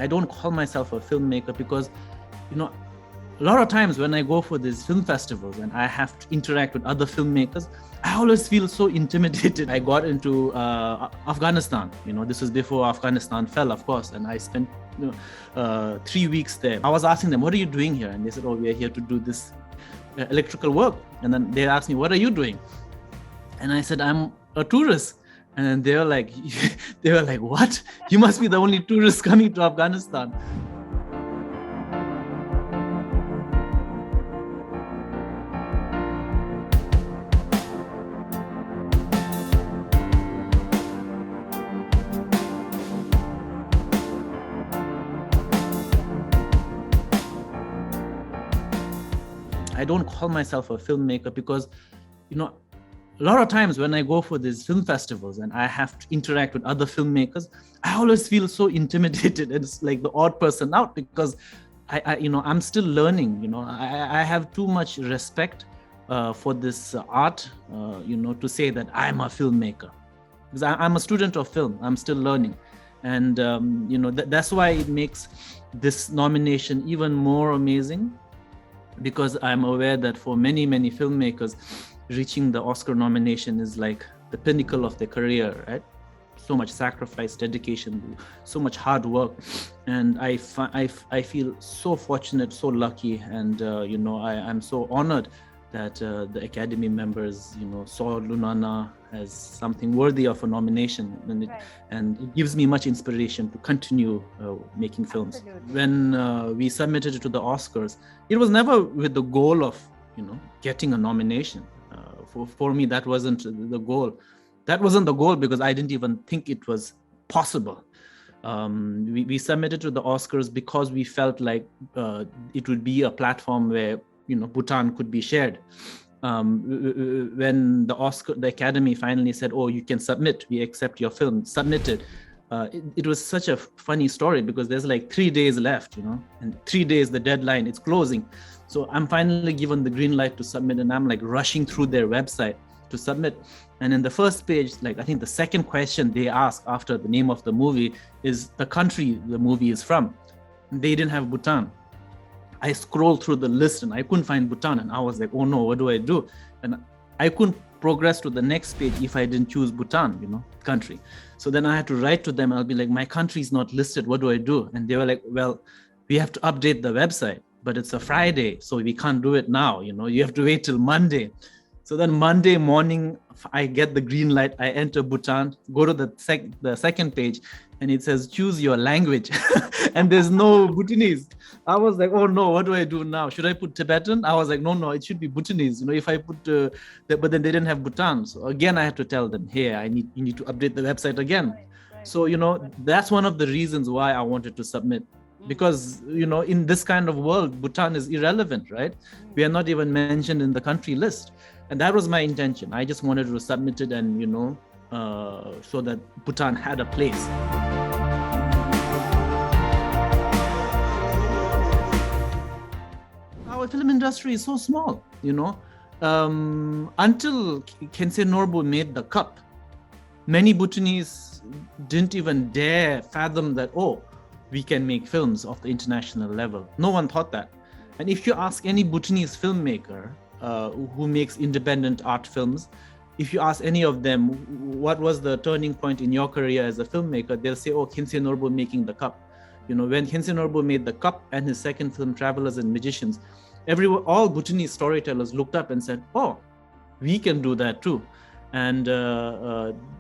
I don't call myself a filmmaker because, a lot of times when I go for these film festivals and I have to interact with other filmmakers, I always feel so intimidated. I got into Afghanistan. This was before Afghanistan fell, of course, and I spent 3 weeks there. I was asking them, what are you doing here? And they said, oh, we are here to do this electrical work. And then they asked me, what are you doing? And I said, I'm a tourist. And then they were like, what? You must be the only tourist coming to Afghanistan. I don't call myself a filmmaker because, a lot of times when I go for these film festivals and I have to interact with other filmmakers, I always feel so intimidated. It's like the odd person out because I'm still learning. I have too much respect for this art, to say that I'm a filmmaker, because I'm a student of film. I'm still learning, and that's why it makes this nomination even more amazing. Because I'm aware that for many, many filmmakers, reaching the Oscar nomination is like the pinnacle of their career, right? So much sacrifice, dedication, so much hard work. And I feel so fortunate, so lucky. And, I'm so honored that the Academy members, saw Lunana as something worthy of a nomination. And it gives me much inspiration to continue making films. Absolutely. When we submitted it to the Oscars, it was never with the goal of, getting a nomination. For me, that wasn't the goal. That wasn't the goal because I didn't even think it was possible. We submitted to the Oscars because we felt like it would be a platform where Bhutan could be shared. When the Academy finally said, oh, you can submit, we accept your film, submitted. It was such a funny story because there's like 3 days left, and 3 days, the deadline, it's closing. So I'm finally given the green light to submit, and I'm like rushing through their website to submit. And in the first page, like I think the second question they ask after the name of the movie is the country the movie is from. They didn't have Bhutan. I scrolled through the list and I couldn't find Bhutan, and I was like, oh no, what do I do? And I couldn't progress to the next page if I didn't choose Bhutan, country. So then I had to write to them. I'll be like, my country is not listed. What do I do? And they were like, well, we have to update the website, but it's a Friday, so we can't do it now. You have to wait till Monday. So then Monday morning, I get the green light. I enter Bhutan, go to the second page, and it says, choose your language. And there's no Bhutanese. I was like, oh no, what do I do now? Should I put Tibetan? I was like, no, it should be Bhutanese. If I put, but then they didn't have Bhutan. So again, I had to tell them, hey, you need to update the website again. Right. So, that's one of the reasons why I wanted to submit. Because, in this kind of world, Bhutan is irrelevant, right? We are not even mentioned in the country list. And that was my intention. I just wanted to submit it and, so that Bhutan had a place. Our film industry is so small, Until Khyentse Norbu made the cup, many Bhutanese didn't even dare fathom that, oh, we can make films of the international level. No one thought that. And if you ask any Bhutanese filmmaker who makes independent art films, if you ask any of them, what was the turning point in your career as a filmmaker, they'll say, oh, Khyentse Norbu making the cup. When Khyentse Norbu made the cup and his second film, Travelers and Magicians, all Bhutanese storytellers looked up and said, oh, we can do that too. And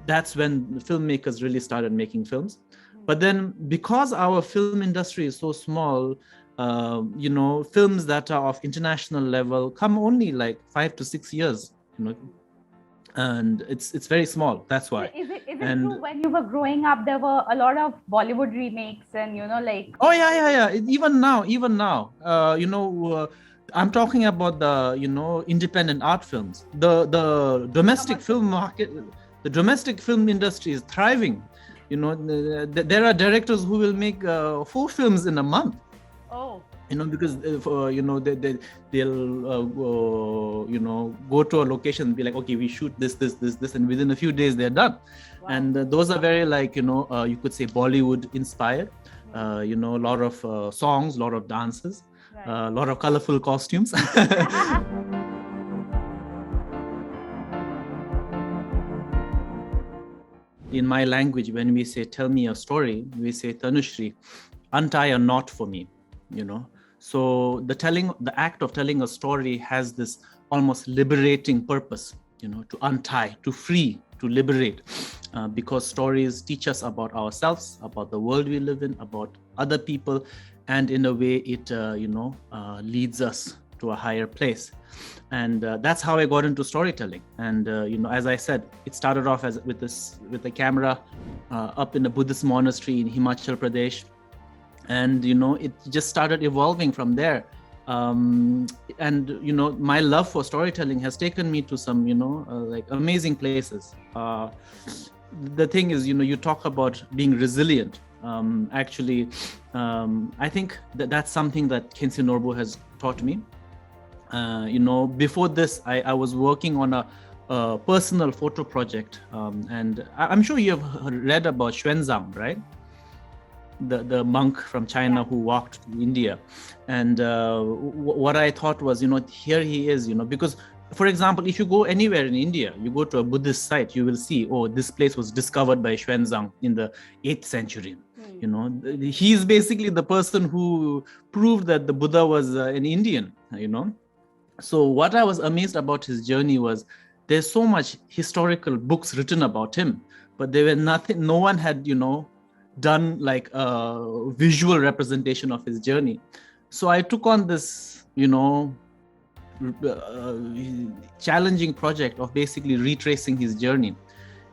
that's when the filmmakers really started making films. But then because our film industry is so small, films that are of international level come only like 5 to 6 years, and it's very small. That's why. Is it true when you were growing up, there were a lot of Bollywood remakes and, like... Oh, yeah. Even now, I'm talking about the, independent art films. The domestic film market, the domestic film industry is thriving. There are directors who will make 4 films in a month. Oh. Because they'll go to a location and be like, okay, we shoot this, and within a few days they're done. Wow. And those are very you could say Bollywood inspired. a lot of songs, a lot of dances, a lot of colorful costumes. In my language, when we say, tell me a story, we say, Tanushri, untie a knot for me, So the act of telling a story has this almost liberating purpose, to untie, to free, to liberate, because stories teach us about ourselves, about the world we live in, about other people, and in a way it, leads us to a higher place. And that's how I got into storytelling. And as I said, it started off with a camera up in a Buddhist monastery in Himachal Pradesh, and it just started evolving from there. My love for storytelling has taken me to some like amazing places. The thing is, you talk about being resilient. I think that's something that Khyentse Norbu has taught me. Before this, I was working on a personal photo project, and I'm sure you have read about Xuanzang, right? The monk from China who walked to India. And what I thought was, here he is, because, for example, if you go anywhere in India, you go to a Buddhist site, you will see, this place was discovered by Xuanzang in the 8th century. He's basically the person who proved that the Buddha was an Indian, So what I was amazed about his journey was there's so much historical books written about him, but there were no one had, done like a visual representation of his journey. So I took on this, challenging project of basically retracing his journey.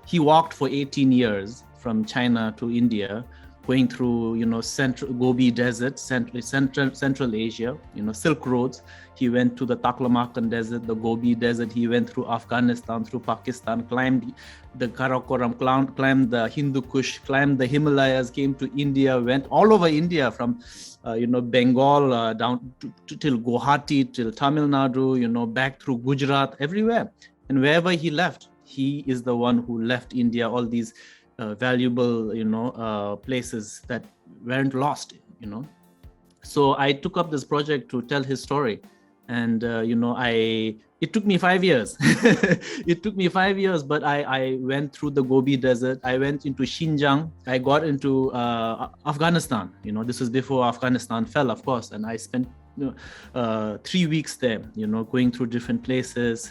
He walked for 18 years from China to India, going through, central Gobi Desert, Central Asia, Silk Roads. He went to the Taklamakan Desert, the Gobi Desert. He went through Afghanistan, through Pakistan, climbed the Karakoram, climbed the Hindu Kush, climbed the Himalayas, came to India, went all over India from, Bengal down till Guwahati, till Tamil Nadu, back through Gujarat, everywhere. And wherever he left, he is the one who left India, all these valuable, places that weren't lost, So I took up this project to tell his story. And, it took me 5 years. It took me 5 years, but I went through the Gobi Desert. I went into Xinjiang. I got into Afghanistan. This was before Afghanistan fell, of course. And I spent 3 weeks there, going through different places,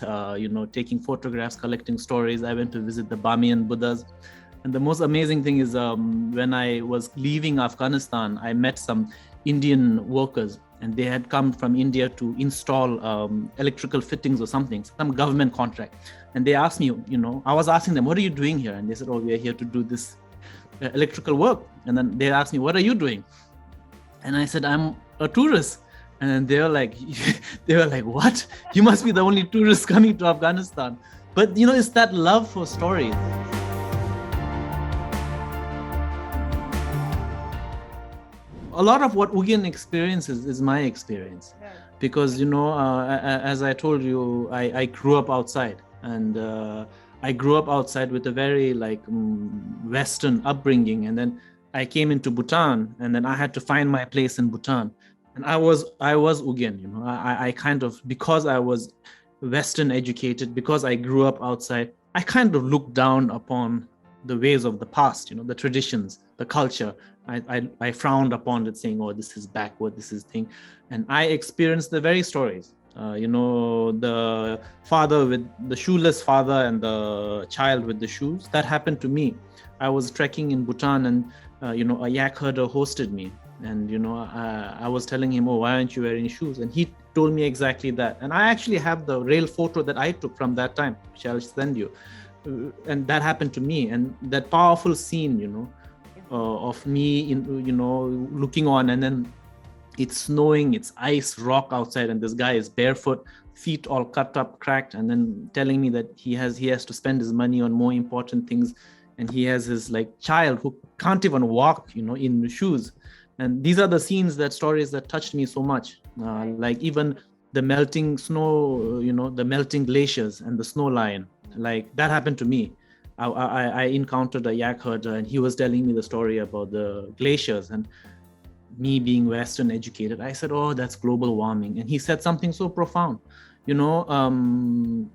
taking photographs, collecting stories. I went to visit the Bamiyan Buddhas. And the most amazing thing is when I was leaving Afghanistan, I met some Indian workers, and they had come from India to install electrical fittings or something, some government contract. And they asked me, I was asking them, what are you doing here? And they said, we are here to do this electrical work. And then they asked me, what are you doing? And I said, I'm a tourist. And then they were like, what? You must be the only tourist coming to Afghanistan. But, it's that love for stories. A lot of what Ugyen experiences is my experience, because as I told you, I grew up outside, and I grew up outside with a very Western upbringing, and then I came into Bhutan, and then I had to find my place in Bhutan, and I was Ugyen. I kind of, because I was Western educated, because I grew up outside, I kind of looked down upon the ways of the past, the traditions, the culture. I frowned upon it, saying, this is backward, this is thing. And I experienced the very stories, the father with the shoeless father and the child with the shoes. That happened to me. I was trekking in Bhutan, and, a yak herder hosted me. And, I was telling him, why aren't you wearing shoes? And he told me exactly that. And I actually have the real photo that I took from that time, which I'll send you. And that happened to me. And that powerful scene, of me looking on, and then it's snowing, it's ice rock outside, and this guy is barefoot, feet all cut up, cracked, and then telling me that he has to spend his money on more important things, and he has his child who can't even walk in shoes. And these are the stories that touched me so much, even the melting snow, the melting glaciers and the snow lion, that happened to me. I encountered a yak herder, and he was telling me the story about the glaciers, and me being Western educated, I said, oh, that's global warming. And he said something so profound. You know,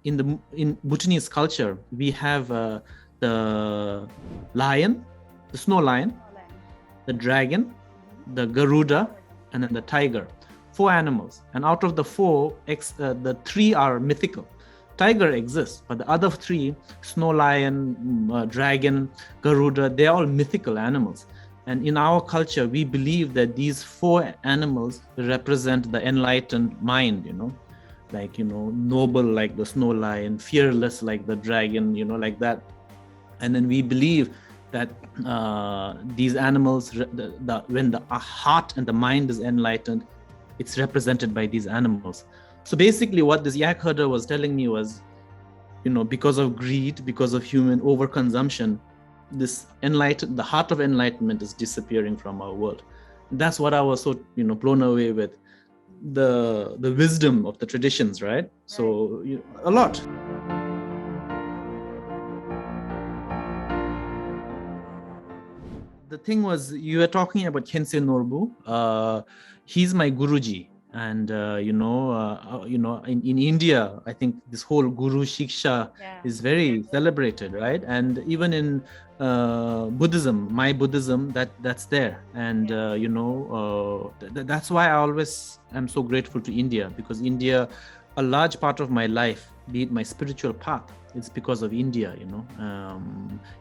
in Bhutanese culture, we have the lion, the snow lion, the dragon, the Garuda, and then the tiger. 4 animals. And out of the 4, the 3 are mythical. Tiger exists, but the other 3, snow lion, dragon, Garuda, they're all mythical animals. And in our culture, we believe that these 4 animals represent the enlightened mind, you know, like, you know, noble like the snow lion, fearless like the dragon, you know, like that. And then we believe that these animals, when the heart and the mind is enlightened, it's represented by these animals. So basically what this yak herder was telling me was, you know, because of greed, because of human overconsumption, the heart of enlightenment is disappearing from our world. That's what I was so, you know, blown away with, the wisdom of the traditions, right? So a lot. The thing was, you were talking about Khyentse Norbu. He's my Guruji. And, in India, I think this whole Guru Shiksha is very celebrated, right? And even in Buddhism, my Buddhism, that's there. And, that's why I always am so grateful to India, because India, a large part of my life, be it my spiritual path, it's because of India, you know.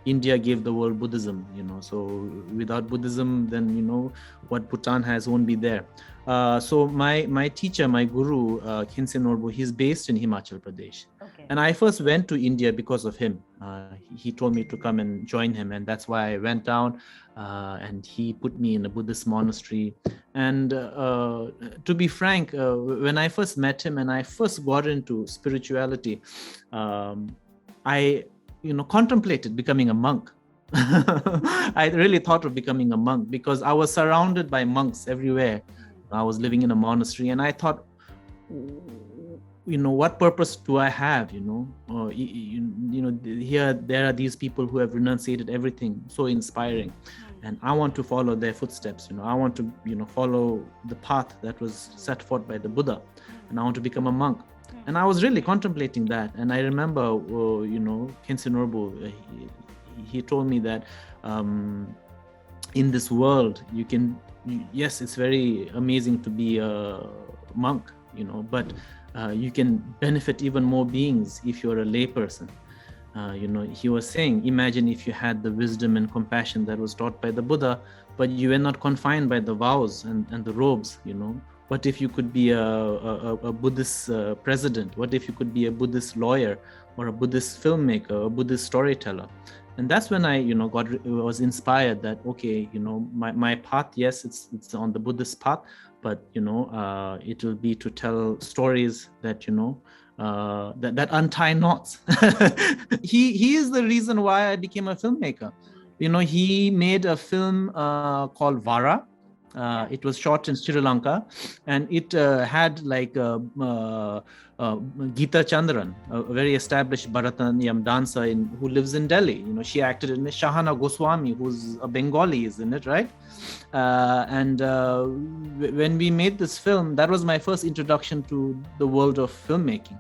India gave the world Buddhism, you know. So without Buddhism, then, you know, what Bhutan has won't be there. So my teacher, my guru, Khyentse Norbu, he's based in Himachal Pradesh. Okay. And I first went to India because of him. He told me to come and join him. And that's why I went down, and he put me in a Buddhist monastery. And to be frank, when I first met him and I first got into spirituality, I, you know, contemplated becoming a monk. I really thought of becoming a monk because I was surrounded by monks everywhere. I was living in a monastery, and I thought, you know, what purpose do I have? You know, here there are these people who have renunciated everything, so inspiring, and I want to follow their footsteps. You know, I want to, you know, follow the path that was set forth by the Buddha, and I want to become a monk. And I was really contemplating that, and I remember, Khyentse Norbu, he told me that in this world, yes, it's very amazing to be a monk, you know, but you can benefit even more beings if you're a layperson. He was saying, imagine if you had the wisdom and compassion that was taught by the Buddha, but you were not confined by the vows and the robes, you know. What if you could be a Buddhist president? What if you could be a Buddhist lawyer or a Buddhist filmmaker, a Buddhist storyteller? And that's when I, was inspired that, okay, my path, yes, it's on the Buddhist path, but, it will be to tell stories that, that untie knots. He is the reason why I became a filmmaker. He made a film called Vara. It was shot in Sri Lanka, and it had like Geeta Chandran, a very established Bharatanatyam dancer who lives in Delhi. She acted in it. Shahana Goswami, who's a Bengali, is in it, right? When we made this film, that was my first introduction to the world of filmmaking.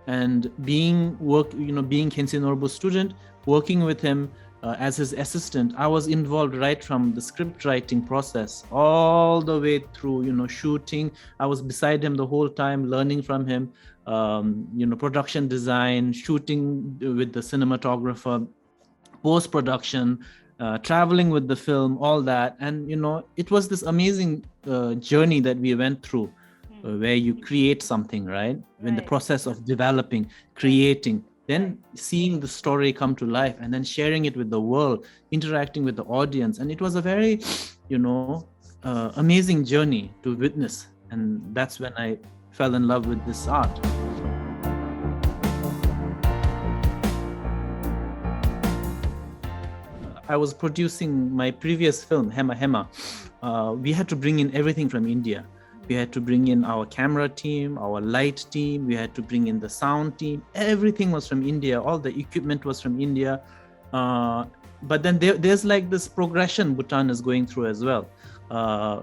And being Khyentse Norbu's student, working with him as his assistant, I was involved right from the script writing process all the way through, shooting. I was beside him the whole time, learning from him, production design, shooting with the cinematographer, post-production, traveling with the film, all that. And, it was this amazing journey that we went through, where you create something, right? When the process of developing, creating, then seeing the story come to life, and then sharing it with the world, interacting with the audience. And it was a very, amazing journey to witness. And that's when I fell in love with this art. I was producing my previous film, Hema Hema. We had to bring in everything from India. We had to bring in our camera team, our light team. We had to bring in the sound team. Everything was from India. All the equipment was from India. but then there's like this progression Bhutan is going through as well. A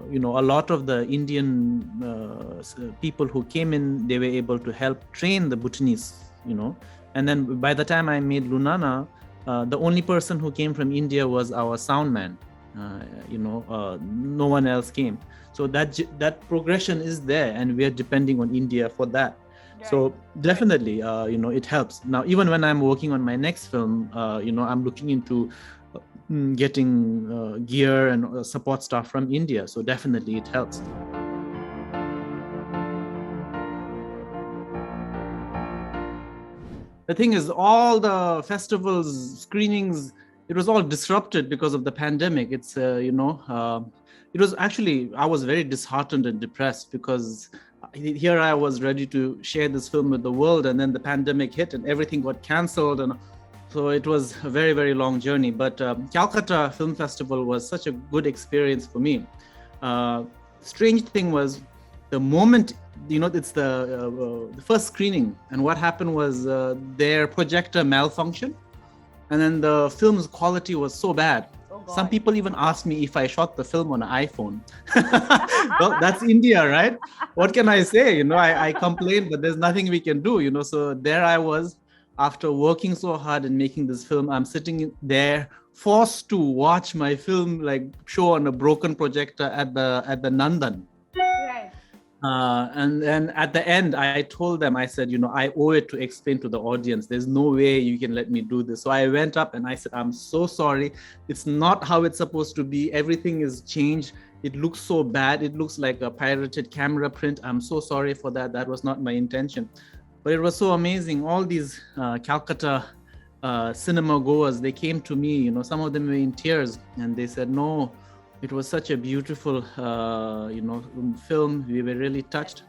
lot of the Indian people who came in, they were able to help train the Bhutanese, and then by the time I made Lunana, the only person who came from India was our sound man. No one else came. So that progression is there, and we are depending on India for that. Right. So definitely, it helps. Now, even when I'm working on my next film, I'm looking into getting gear and support staff from India. So definitely it helps. The thing is, all the festivals, screenings, it was all disrupted because of the pandemic. It's, it was actually, I was very disheartened and depressed because here I was ready to share this film with the world, and then the pandemic hit and everything got cancelled. And so it was a very, very long journey. But Calcutta Film Festival was such a good experience for me. Strange thing was, the moment, it's the first screening, and what happened was their projector malfunctioned, and then the film's quality was so bad. Some people even asked me if I shot the film on an iPhone. Well, that's India, right? What can I say? I complained, but there's nothing we can do, So there I was, after working so hard and making this film, I'm sitting there forced to watch my film like show on a broken projector at the Nandan. And then at the end, I told them, I said, I owe it to explain to the audience. There's no way you can let me do this. So I went up and I said, I'm so sorry. It's not how it's supposed to be. Everything is changed. It looks so bad. It looks like a pirated camera print. I'm so sorry for that. That was not my intention. But it was so amazing. All these Calcutta cinema goers, they came to me, some of them were in tears, and they said, no, it was such a beautiful, film. We were really touched.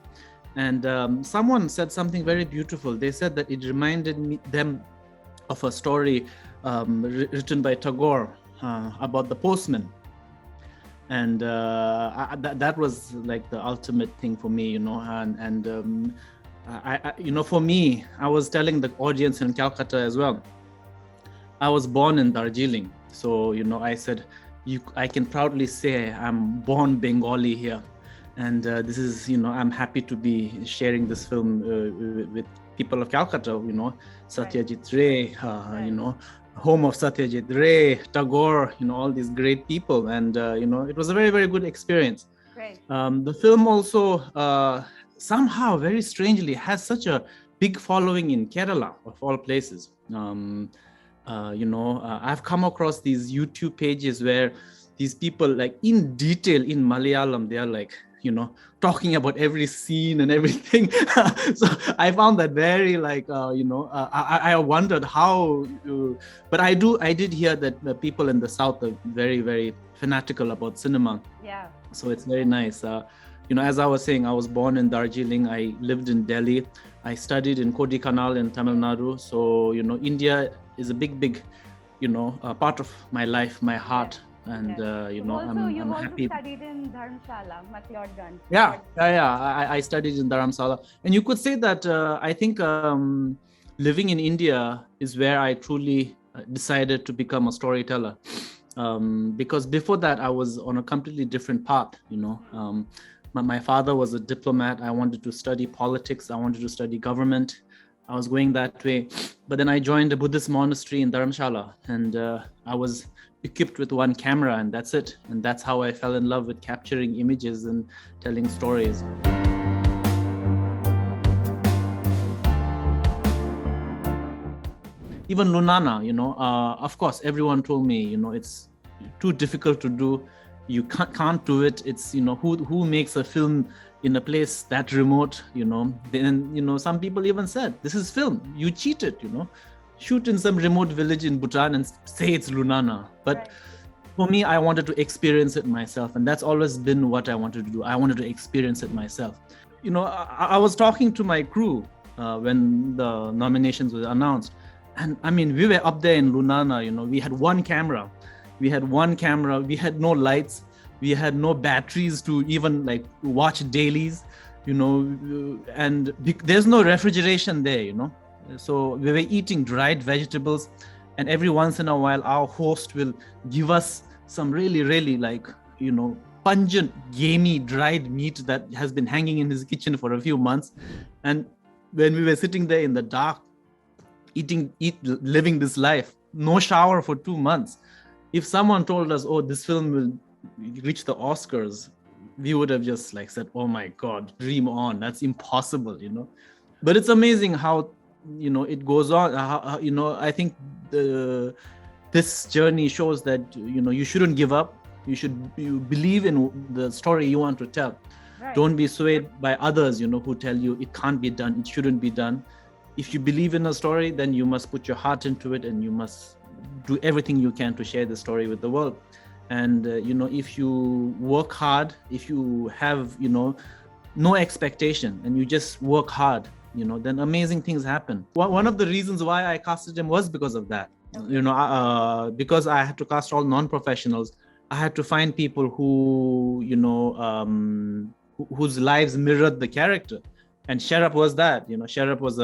And someone said something very beautiful. They said that it reminded them of a story written by Tagore about the postman. And that was like the ultimate thing for me, for me, I was telling the audience in Calcutta as well, I was born in Darjeeling. So, I said, I can proudly say I'm born Bengali here. And this is, I'm happy to be sharing this film with people of Calcutta, Satyajit Ray, home of Satyajit Ray, Tagore, all these great people. And, it was a very, very good experience. Right. The film also somehow, very strangely, has such a big following in Kerala, of all places. I've come across these YouTube pages where these people, like in detail in Malayalam, they are like, talking about every scene and everything. So I found that very like, I wondered how, but I did hear that the people in the South are very, very fanatical about cinema. Yeah. So it's very nice. As I was saying, I was born in Darjeeling. I lived in Delhi. I studied in Kodaikanal in Tamil Nadu. So, India is a big, part of my life, my heart. And, I'm happy. You studied in Dharamshala, McLeodganj. Yeah. I studied in Dharamshala. And you could say that I think living in India is where I truly decided to become a storyteller. Because before that, I was on a completely different path, My father was a diplomat. I wanted to study politics. I wanted to study government. I was going that way. But then I joined a Buddhist monastery in Dharamshala, and I was equipped with one camera, and that's it. And that's how I fell in love with capturing images and telling stories. Even Lunana, of course, everyone told me, it's too difficult to do. You can't do it. It's, who makes a film in a place that remote, Then, some people even said, this is film. You cheated, Shoot in some remote village in Bhutan and say it's Lunana. But right. For me, I wanted to experience it myself. And that's always been what I wanted to do. I wanted to experience it myself. I was talking to my crew when the nominations were announced. And we were up there in Lunana, we had one camera. We had no lights, we had no batteries to even like watch dailies, and there's no refrigeration there, So we were eating dried vegetables, And every once in a while, our host will give us some really, really like, pungent, gamey, dried meat that has been hanging in his kitchen for a few months. And when we were sitting there in the dark, living this life, no shower for 2 months, if someone told us, oh, this film will reach the Oscars, we would have just like said, oh my God, dream on. That's impossible, But it's amazing how, it goes on. I think this journey shows that, you shouldn't give up. You believe in the story you want to tell. Right. Don't be swayed by others, who tell you it can't be done, it shouldn't be done. If you believe in a story, then you must put your heart into it, and you must do everything you can to share the story with the world. And if you work hard, if you have no expectation, and you just work hard, then amazing things happen. One of the reasons why I casted him was because of that. Because I had to cast all non-professionals, I had to find people who whose lives mirrored the character. And Sharap was that. Sharap was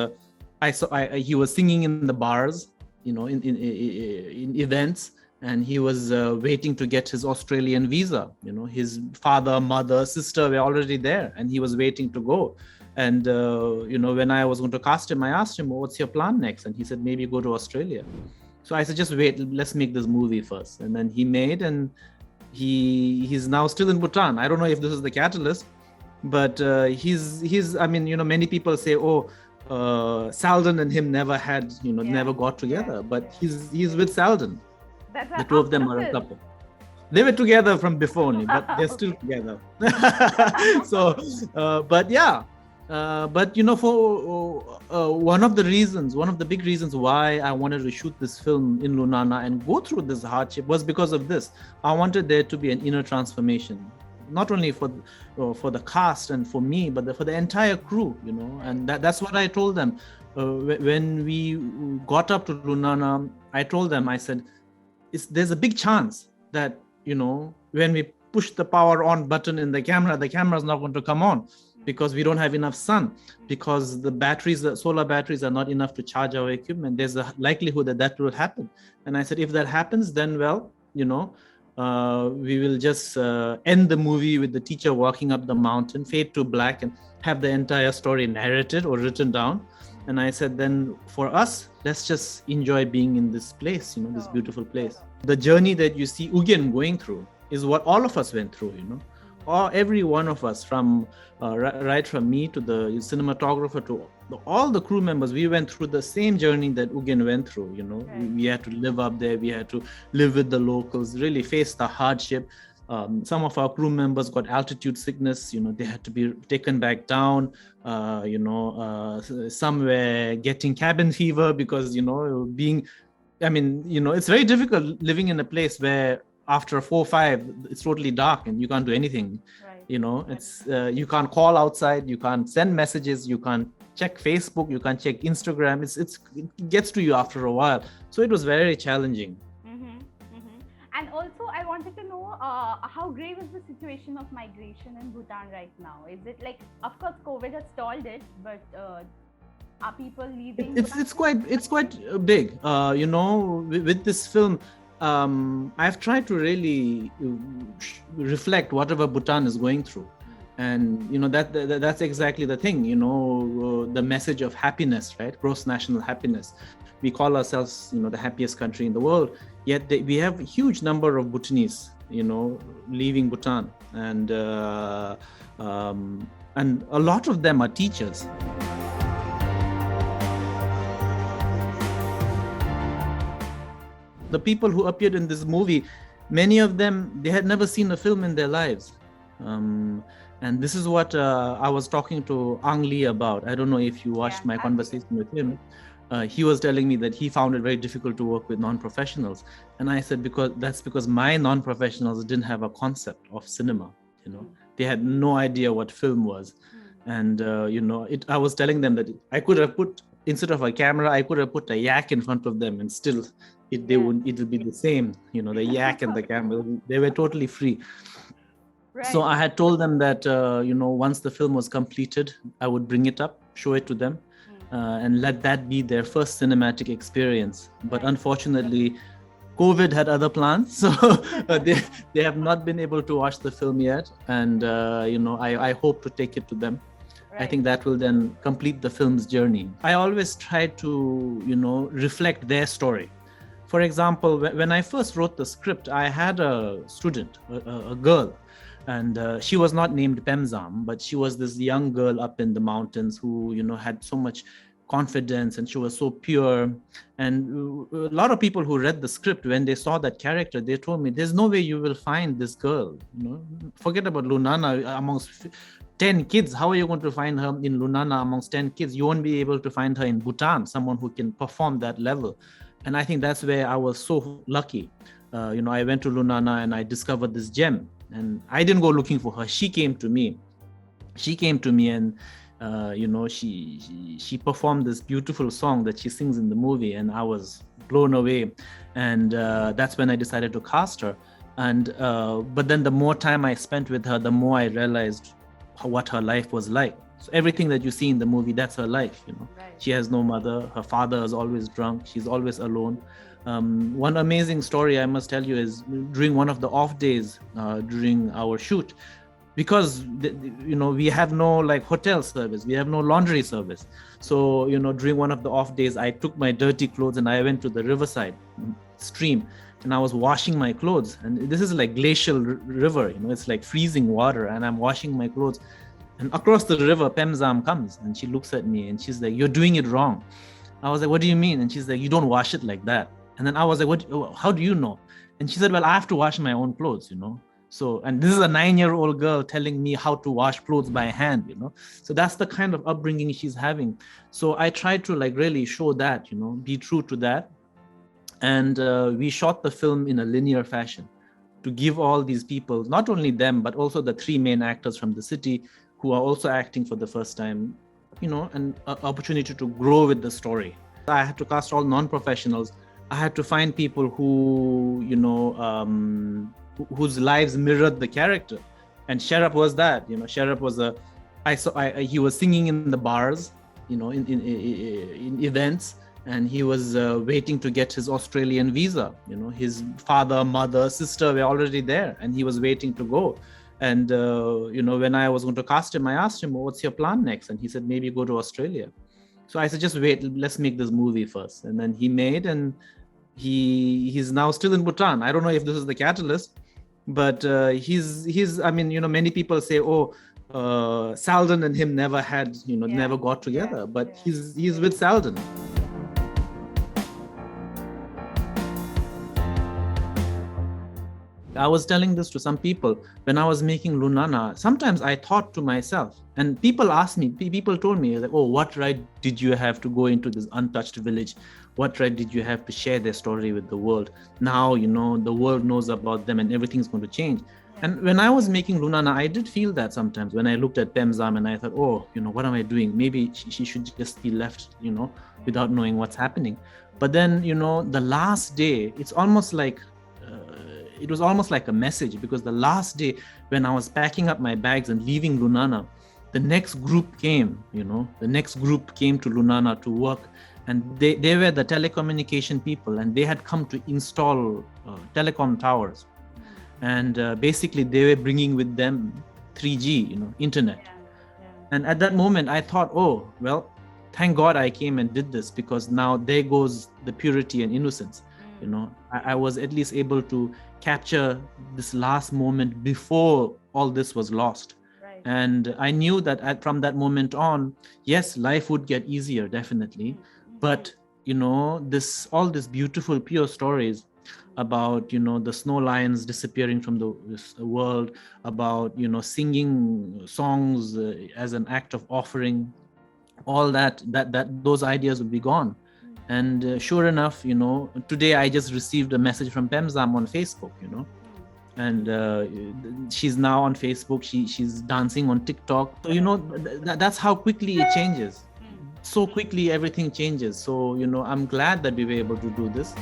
he was singing in the bars, in events, and he was waiting to get his Australian visa. His father, mother, sister were already there, and he was waiting to go. And when I was going to cast him, I asked him, what's your plan next? And he said, maybe go to Australia. So I said, just wait, let's make this movie first. And then he made, and he's now still in Bhutan. I don't know if this is the catalyst, but he's many people say, Saldon and him never had, never got together, but he's with Saldon. The two of them are a couple. They were together from before only, but they're still together. So, but yeah. For one of the big reasons why I wanted to shoot this film in Lunana and go through this hardship was because of this. I wanted there to be an inner transformation, not only for the cast and for me, but for the entire crew, and that's what I told them. When we got up to Lunana, I told them, I said, there's a big chance that, when we push the power on button in the camera is not going to come on, because we don't have enough sun, because the solar batteries are not enough to charge our equipment. There's a likelihood that will happen. And I said, if that happens, then we will just end the movie with the teacher walking up the mountain, fade to black, and have the entire story narrated or written down. And I said, then for us, let's just enjoy being in this place, this beautiful place. The journey that you see Ugyen going through is what all of us went through, or every one of us, from right from me to the cinematographer to all the crew members. We went through the same journey that Ugyen went through. We had to live up there, we had to live with the locals, really face the hardship. Some of our crew members got altitude sickness, they had to be taken back down. Some were getting cabin fever because it's very difficult living in a place where after 4 or 5, it's totally dark and you can't do anything. Right. It's you can't call outside, you can't send messages, you can't check Facebook, you can't check Instagram. It gets to you after a while. So it was very challenging. And also, I wanted to know how grave is the situation of migration in Bhutan right now? Is it like, of course, COVID has stalled it, but are people leaving? It's quite big. With this film, I've tried to really reflect whatever Bhutan is going through, and that's exactly the thing. The message of happiness, right? Gross national happiness. We call ourselves, the happiest country in the world. Yet we have a huge number of Bhutanese, leaving Bhutan, and a lot of them are teachers. The people who appeared in this movie, many of them, they had never seen a film in their lives. And this is what I was talking to Ang Lee about. I don't know if you watched my conversation with him. He was telling me that he found it very difficult to work with non-professionals. And I said, because my non-professionals didn't have a concept of cinema. They had no idea what film was. And, I was telling them that I could have put, instead of a camera, I could have put a yak in front of them and still it'll be the same, the yak and the camera, they were totally free. Right. So I had told them that, once the film was completed, I would bring it up, show it to them. and let that be their first cinematic experience. But unfortunately, COVID had other plans, so they have not been able to watch the film yet. And I hope to take it to them. I think that will then complete the film's journey. I always try to, reflect their story. For example, when I first wrote the script, I had a student, a girl, and she was not named Pemzam, but she was this young girl up in the mountains who, had so much confidence, and she was so pure. And a lot of people who read the script, when they saw that character, they told me, there's no way you will find this girl. Forget about Lunana amongst 10 kids. How are you going to find her in Lunana amongst 10 kids? You won't be able to find her in Bhutan, someone who can perform that level. And I think that's where I was so lucky. I went to Lunana and I discovered this gem. And I didn't go looking for her. She came to me. And she performed this beautiful song that she sings in the movie, and I was blown away. And that's when I decided to cast her. And but then the more time I spent with her, the more I realized what her life was like. So everything that you see in the movie, that's her life. Right. She has no mother. Her father is always drunk. She's always alone. One amazing story I must tell you is during one of the off days during our shoot, because we have no hotel service, we have no laundry service. So during one of the off days, I took my dirty clothes and I went to the riverside stream, and I was washing my clothes. And this is like glacial river, it's like freezing water, and I'm washing my clothes. And across the river, Pemzam comes and she looks at me and she's like, "You're doing it wrong." I was like, "What do you mean?" And she's like, "You don't wash it like that." And then I was like, how do you know? And she said, "Well, I have to wash my own clothes, So, and this is a 9-year-old girl telling me how to wash clothes by hand, So that's the kind of upbringing she's having. So I try to really show that, be true to that. And we shot the film in a linear fashion to give all these people, not only them, but also the 3 main actors from the city who are also acting for the first time, an opportunity to grow with the story. I had to cast all non-professionals. I had to find people who, whose lives mirrored the character. And Sharap was that. Sharap was he was singing in the bars, in events, and he was waiting to get his Australian visa. His father, mother, sister were already there, and he was waiting to go. And when I was going to cast him, I asked him, "What's your plan next?" And he said, "Maybe go to Australia." So I said, "Just wait, let's make this movie first." And then he made, and he's now still in Bhutan. I don't know if this is the catalyst, but he's many people say, Saldon and him never had, never got together, but he's with Saldon. I was telling this to some people when I was making Lunana. Sometimes I thought to myself, and people told me, like, "Oh, what right did you have to go into this untouched village? What right did you have to share their story with the world? Now, the world knows about them and everything's going to change." And when I was making Lunana, I did feel that sometimes when I looked at Pemzam and I thought, what am I doing? Maybe she should just be left, without knowing what's happening. But then, the last day, it's almost like, it was almost like a message, because the last day when I was packing up my bags and leaving Lunana, the next group came, to Lunana to work, and they were the telecommunication people, and they had come to install telecom towers. And basically they were bringing with them 3G, internet. And at that moment I thought, thank God I came and did this, because now there goes the purity and innocence. I was at least able to capture this last moment before all this was lost. Right. And I knew that from that moment on, yes, life would get easier, definitely. But, all these beautiful, pure stories about, the snow lions disappearing from the world, about, singing songs as an act of offering, all that those ideas would be gone. And sure enough, today I just received a message from Pemzam on Facebook, and she's now on Facebook. She's dancing on TikTok. So, that's how quickly it changes. So quickly everything changes. So, I'm glad that we were able to do this.